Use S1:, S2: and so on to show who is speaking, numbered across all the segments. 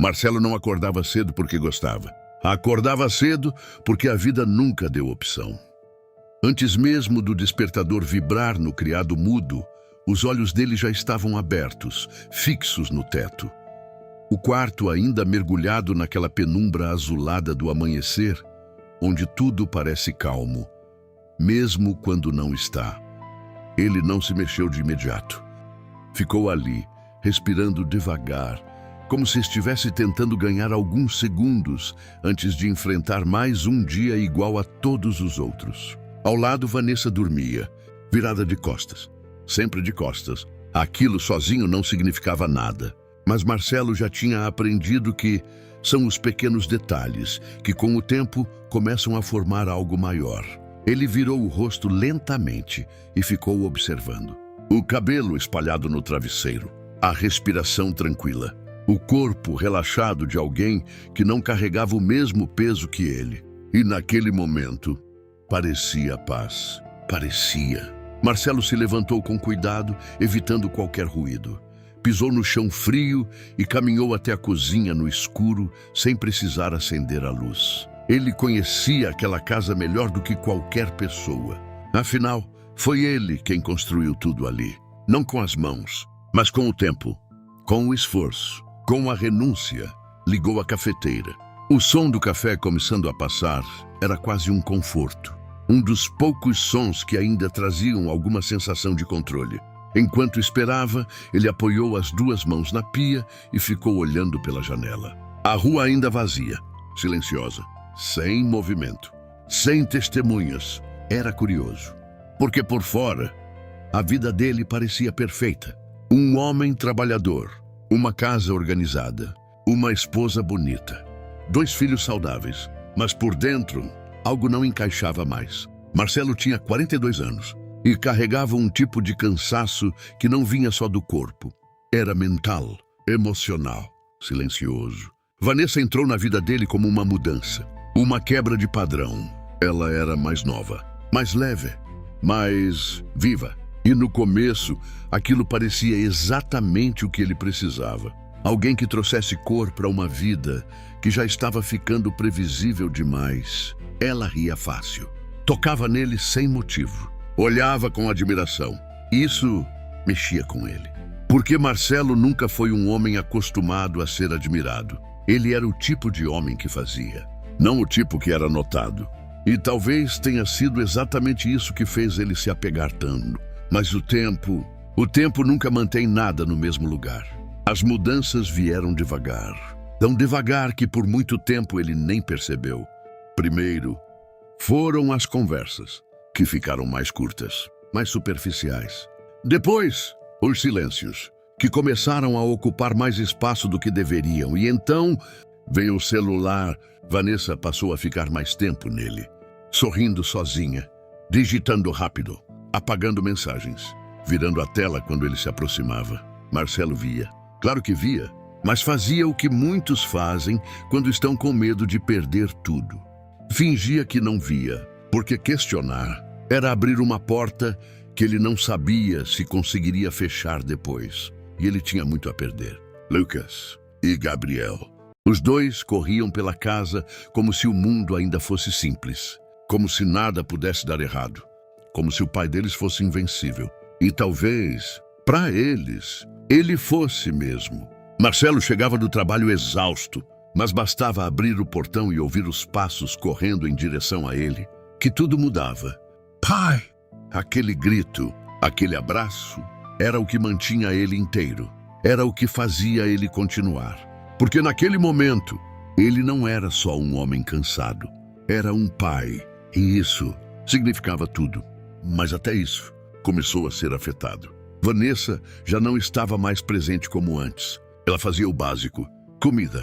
S1: Marcelo não acordava cedo porque gostava. Acordava cedo porque a vida nunca deu opção. Antes mesmo do despertador vibrar no criado mudo, os olhos dele já estavam abertos, fixos no teto. O quarto ainda mergulhado naquela penumbra azulada do amanhecer, onde tudo parece calmo, mesmo quando não está. Ele não se mexeu de imediato. Ficou ali, respirando devagar, como se estivesse tentando ganhar alguns segundos antes de enfrentar mais um dia igual a todos os outros. Ao lado, Vanessa dormia, virada de costas. Sempre de costas. Aquilo sozinho não significava nada. Mas Marcelo já tinha aprendido que são os pequenos detalhes que, com o tempo, começam a formar algo maior. Ele virou o rosto lentamente e ficou observando. O cabelo espalhado no travesseiro, a respiração tranquila, o corpo relaxado de alguém que não carregava o mesmo peso que ele. E naquele momento, parecia paz. Parecia. Marcelo se levantou com cuidado, evitando qualquer ruído. Pisou no chão frio e caminhou até a cozinha no escuro, sem precisar acender a luz. Ele conhecia aquela casa melhor do que qualquer pessoa. Afinal, foi ele quem construiu tudo ali. Não com as mãos, mas com o tempo, com o esforço, com a renúncia. Ligou a cafeteira. O som do café começando a passar era quase um conforto. Um dos poucos sons que ainda traziam alguma sensação de controle. Enquanto esperava, ele apoiou as duas mãos na pia e ficou olhando pela janela. A rua ainda vazia, silenciosa, sem movimento, sem testemunhas. Era curioso, porque por fora, a vida dele parecia perfeita. Um homem trabalhador, uma casa organizada, uma esposa bonita, 2 filhos saudáveis, mas por dentro, algo não encaixava mais. Marcelo tinha 42 anos e carregava um tipo de cansaço que não vinha só do corpo. Era mental, emocional, silencioso. Vanessa entrou na vida dele como uma mudança, uma quebra de padrão. Ela era mais nova, mais leve, mais viva. E no começo, aquilo parecia exatamente o que ele precisava. Alguém que trouxesse cor para uma vida que já estava ficando previsível demais. Ela ria fácil. Tocava nele sem motivo. Olhava com admiração. Isso mexia com ele. Porque Marcelo nunca foi um homem acostumado a ser admirado. Ele era o tipo de homem que fazia, não o tipo que era notado. E talvez tenha sido exatamente isso que fez ele se apegar tanto. Mas o tempo nunca mantém nada no mesmo lugar. As mudanças vieram devagar. Tão devagar que por muito tempo ele nem percebeu. Primeiro, foram as conversas, que ficaram mais curtas, mais superficiais. Depois, os silêncios, que começaram a ocupar mais espaço do que deveriam. E então, veio o celular. Vanessa passou a ficar mais tempo nele, sorrindo sozinha, digitando rápido, apagando mensagens, virando a tela quando ele se aproximava. Marcelo via. Claro que via, mas fazia o que muitos fazem quando estão com medo de perder tudo. Fingia que não via, porque questionar era abrir uma porta que ele não sabia se conseguiria fechar depois. E ele tinha muito a perder. Lucas e Gabriel. Os dois corriam pela casa como se o mundo ainda fosse simples. Como se nada pudesse dar errado. Como se o pai deles fosse invencível. E talvez, para eles, ele fosse mesmo. Marcelo chegava do trabalho exausto, mas bastava abrir o portão e ouvir os passos correndo em direção a ele, que tudo mudava. Pai! Aquele grito, aquele abraço, era o que mantinha ele inteiro. Era o que fazia ele continuar. Porque naquele momento, ele não era só um homem cansado. Era um pai. E isso significava tudo. Mas até isso começou a ser afetado. Vanessa já não estava mais presente como antes. Ela fazia o básico. Comida,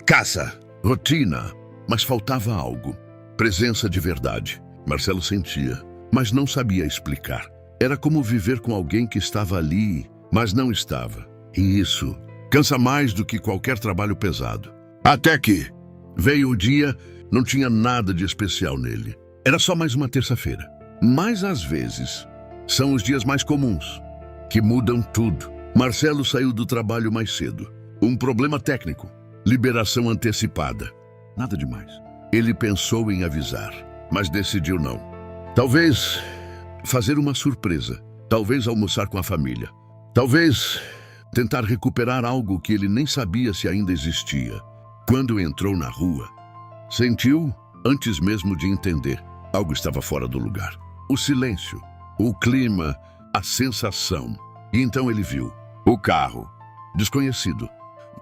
S1: casa, rotina. Mas faltava algo. Presença de verdade. Marcelo sentia, mas não sabia explicar. Era como viver com alguém que estava ali, mas não estava. E isso cansa mais do que qualquer trabalho pesado. Até que veio o dia, não tinha nada de especial nele. Era só mais uma terça-feira. Mas às vezes, são os dias mais comuns, que mudam tudo. Marcelo saiu do trabalho mais cedo. Um problema técnico. liberação antecipada. Nada demais. Ele pensou em avisar, mas decidiu não. Talvez fazer uma surpresa. Talvez almoçar com a família. Talvez tentar recuperar algo que ele nem sabia se ainda existia. Quando entrou na rua, sentiu, antes mesmo de entender, algo estava fora do lugar. O silêncio, o clima, a sensação. E então ele viu o carro, desconhecido,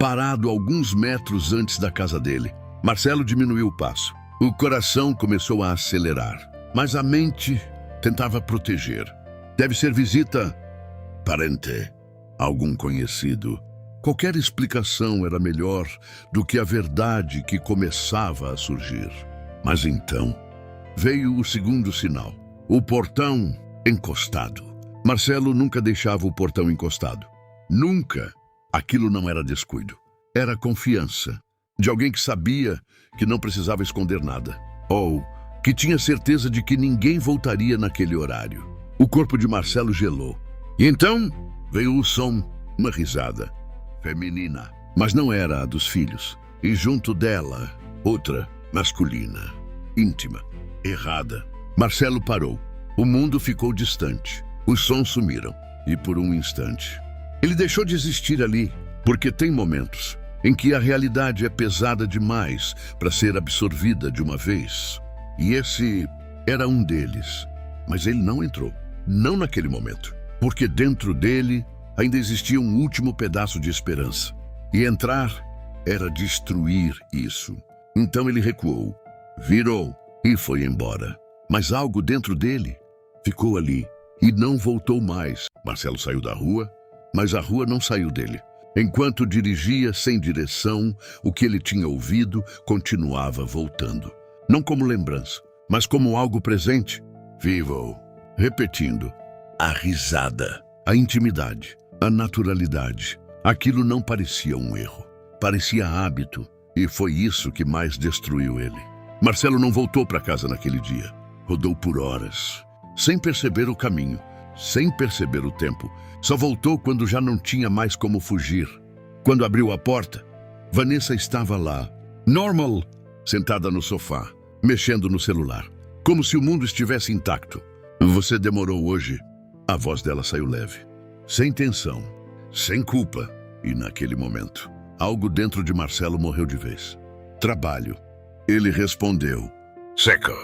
S1: parado alguns metros antes da casa dele. Marcelo diminuiu o passo. O coração começou a acelerar, mas a mente tentava proteger. Deve ser visita parente, algum conhecido. Qualquer explicação era melhor do que a verdade que começava a surgir. Mas então veio o segundo sinal. O portão encostado. Marcelo nunca deixava o portão encostado. Nunca. Aquilo não era descuido. Era confiança. De alguém que sabia que não precisava esconder nada. Ou que tinha certeza de que ninguém voltaria naquele horário. O corpo de Marcelo gelou. E então veio o som, uma risada. Feminina. Mas não era a dos filhos. E junto dela, outra, masculina. Íntima. Errada. Marcelo parou. O mundo ficou distante. Os sons sumiram. E por um instante, ele deixou de existir ali, porque tem momentos em que a realidade é pesada demais para ser absorvida de uma vez. E esse era um deles. Mas ele não entrou. Não naquele momento. Porque dentro dele ainda existia um último pedaço de esperança. E entrar era destruir isso. Então ele recuou, virou e foi embora. Mas algo dentro dele ficou ali e não voltou mais. Marcelo saiu da rua, mas a rua não saiu dele. Enquanto dirigia sem direção, o que ele tinha ouvido continuava voltando. Não como lembrança, mas como algo presente, vivo, repetindo. A risada, a intimidade, a naturalidade. Aquilo não parecia um erro, parecia hábito, e foi isso que mais destruiu ele. Marcelo não voltou para casa naquele dia. Rodou por horas, sem perceber o caminho, sem perceber o tempo. Só voltou quando já não tinha mais como fugir. Quando abriu a porta, Vanessa estava lá, normal, sentada no sofá, mexendo no celular, como se o mundo estivesse intacto. Você demorou hoje? A voz dela saiu leve, sem tensão, sem culpa. E naquele momento, algo dentro de Marcelo morreu de vez. Trabalho. Ele respondeu. Seca.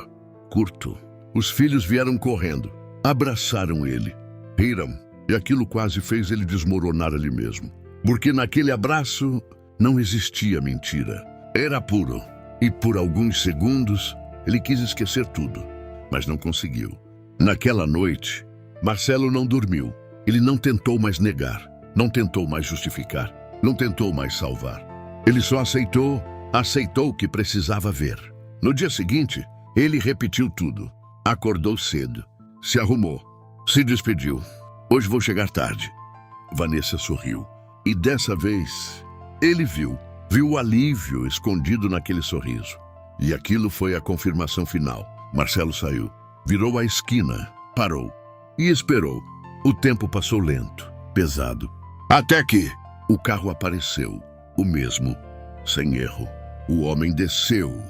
S1: Curto. Os filhos vieram correndo, abraçaram ele, riram, e aquilo quase fez ele desmoronar ali mesmo. Porque naquele abraço não existia mentira. Era puro. E por alguns segundos, ele quis esquecer tudo, mas não conseguiu. Naquela noite, Marcelo não dormiu. Ele não tentou mais negar, não tentou mais justificar, não tentou mais salvar. Ele só aceitou que precisava ver. No dia seguinte, ele repetiu tudo. Acordou cedo, se arrumou, se despediu. Hoje vou chegar tarde. Vanessa sorriu. E dessa vez, ele viu o alívio escondido naquele sorriso. E aquilo foi a confirmação final. Marcelo saiu, virou a esquina, parou e esperou. O tempo passou lento, pesado. Até que o carro apareceu, o mesmo, sem erro. O homem desceu,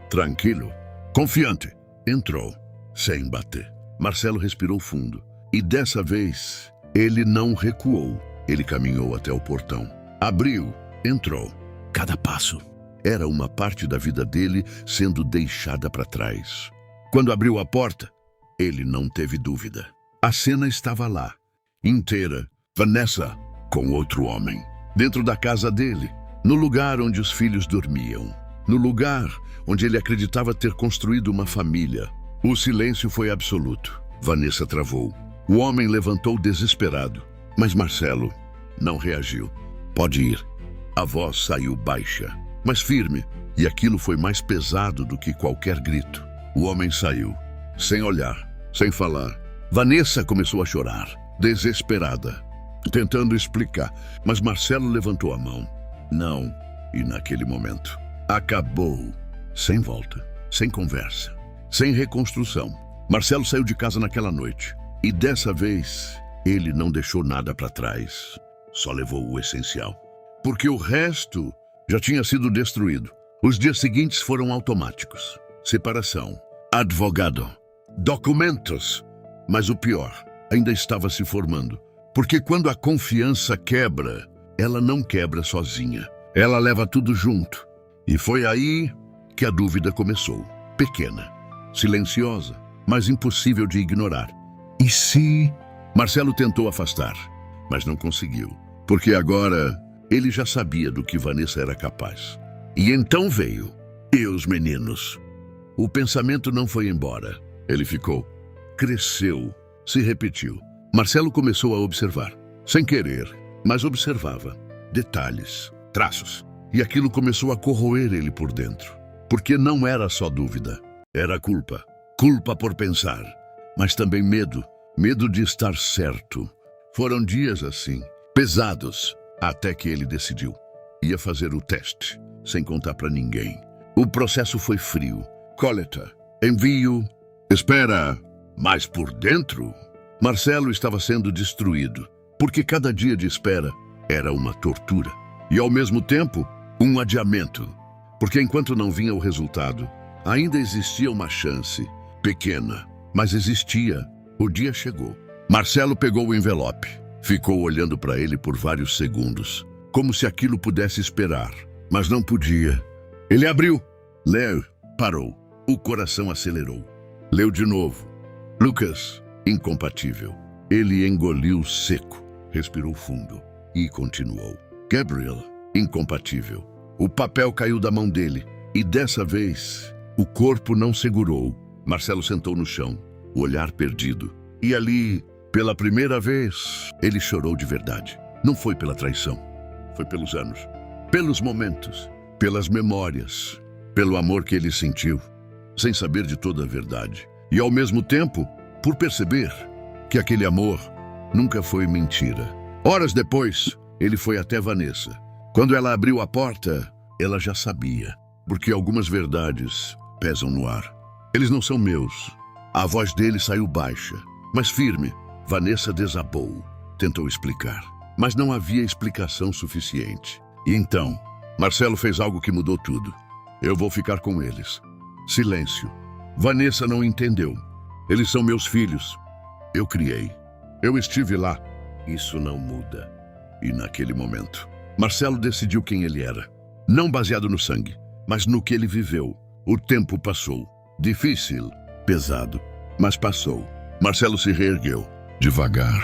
S1: tranquilo, confiante. Entrou, sem bater. Marcelo respirou fundo. E dessa vez, ele não recuou. Ele caminhou até o portão. Abriu, entrou. Cada passo era uma parte da vida dele sendo deixada para trás. Quando abriu a porta, ele não teve dúvida. A cena estava lá, inteira. Vanessa com outro homem. Dentro da casa dele, no lugar onde os filhos dormiam. No lugar onde ele acreditava ter construído uma família. O silêncio foi absoluto. Vanessa travou. O homem levantou desesperado. Mas Marcelo não reagiu. Pode ir. A voz saiu baixa, mas firme. E aquilo foi mais pesado do que qualquer grito. O homem saiu, sem olhar, sem falar. Vanessa começou a chorar, desesperada, tentando explicar. Mas Marcelo levantou a mão. Não. E naquele momento, acabou. Sem volta, sem conversa, sem reconstrução. Marcelo saiu de casa naquela noite. E dessa vez, ele não deixou nada para trás. Só levou o essencial. Porque o resto já tinha sido destruído. Os dias seguintes foram automáticos. Separação, advogado, documentos. Mas o pior ainda estava se formando. Porque quando a confiança quebra, ela não quebra sozinha. Ela leva tudo junto. E foi aí que a dúvida começou. Pequena, silenciosa, mas impossível de ignorar. E se... Marcelo tentou afastar, mas não conseguiu. Porque agora ele já sabia do que Vanessa era capaz. E então veio. E os meninos? O pensamento não foi embora. Ele ficou. Cresceu. Se repetiu. Marcelo começou a observar. Sem querer, mas observava. Detalhes, traços. E aquilo começou a corroer ele por dentro. Porque não era só dúvida. Era culpa. Culpa por pensar. Mas também medo. Medo de estar certo. Foram dias assim, pesados, até que ele decidiu. Ia fazer o teste, sem contar para ninguém. O processo foi frio. Coleta, envio, espera. Mas por dentro, Marcelo estava sendo destruído, porque cada dia de espera era uma tortura. E ao mesmo tempo, um adiamento. Porque enquanto não vinha o resultado, ainda existia uma chance, pequena, mas existia. O dia chegou. Marcelo pegou o envelope. Ficou olhando para ele por vários segundos, como se aquilo pudesse esperar, mas não podia. Ele abriu. Leu. Parou. O coração acelerou. Leu de novo. Lucas, incompatível. Ele engoliu seco, respirou fundo e continuou. Gabriel, incompatível. O papel caiu da mão dele e dessa vez o corpo não segurou. Marcelo sentou no chão, o olhar perdido. E ali, pela primeira vez, ele chorou de verdade. Não foi pela traição, foi pelos anos, pelos momentos, pelas memórias, pelo amor que ele sentiu, sem saber de toda a verdade. E ao mesmo tempo, por perceber que aquele amor nunca foi mentira. Horas depois, ele foi até Vanessa. Quando ela abriu a porta, ela já sabia, porque algumas verdades pesam no ar. Eles não são meus. A voz dele saiu baixa, mas firme. Vanessa desabou, tentou explicar, mas não havia explicação suficiente. E então, Marcelo fez algo que mudou tudo. Eu vou ficar com eles. Silêncio. Vanessa não entendeu. Eles são meus filhos. Eu criei. Eu estive lá. Isso não muda. E naquele momento, Marcelo decidiu quem ele era. Não baseado no sangue, mas no que ele viveu. O tempo passou. Difícil, pesado, mas passou. Marcelo se reergueu, devagar,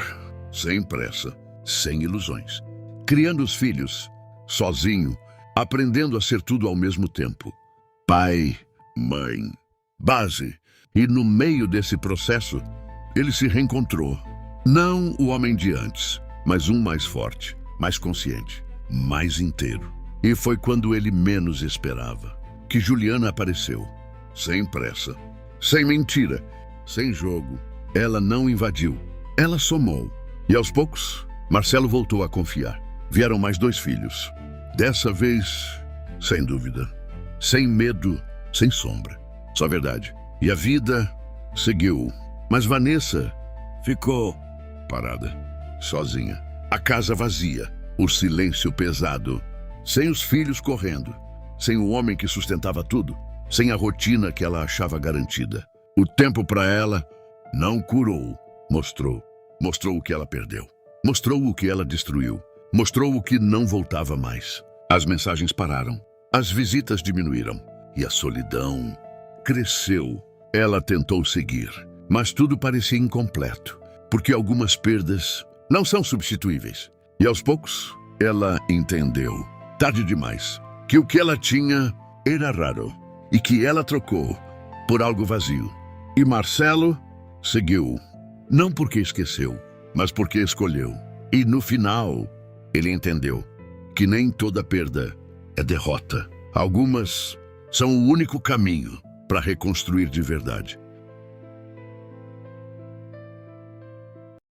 S1: sem pressa, sem ilusões. Criando os filhos, sozinho, aprendendo a ser tudo ao mesmo tempo. Pai, mãe, base. E no meio desse processo, ele se reencontrou. Não o homem de antes, mas um mais forte, mais consciente, mais inteiro. E foi quando ele menos esperava que Juliana apareceu. Sem pressa, sem mentira, sem jogo. Ela não invadiu, ela somou. E aos poucos, Marcelo voltou a confiar. Vieram mais 2 filhos. Dessa vez, sem dúvida, sem medo, sem sombra. Só verdade. E a vida seguiu. Mas Vanessa ficou parada, sozinha. A casa vazia, o silêncio pesado. Sem os filhos correndo, sem o homem que sustentava tudo, sem a rotina que ela achava garantida. O tempo para ela não curou, mostrou. Mostrou o que ela perdeu. Mostrou o que ela destruiu. Mostrou o que não voltava mais. As mensagens pararam. As visitas diminuíram. E a solidão cresceu. Ela tentou seguir, mas tudo parecia incompleto, porque algumas perdas não são substituíveis. E aos poucos, ela entendeu, tarde demais, que o que ela tinha era raro e que ela trocou por algo vazio. E Marcelo seguiu, não porque esqueceu, mas porque escolheu. E no final, ele entendeu que nem toda perda é derrota. Algumas são o único caminho para reconstruir de verdade.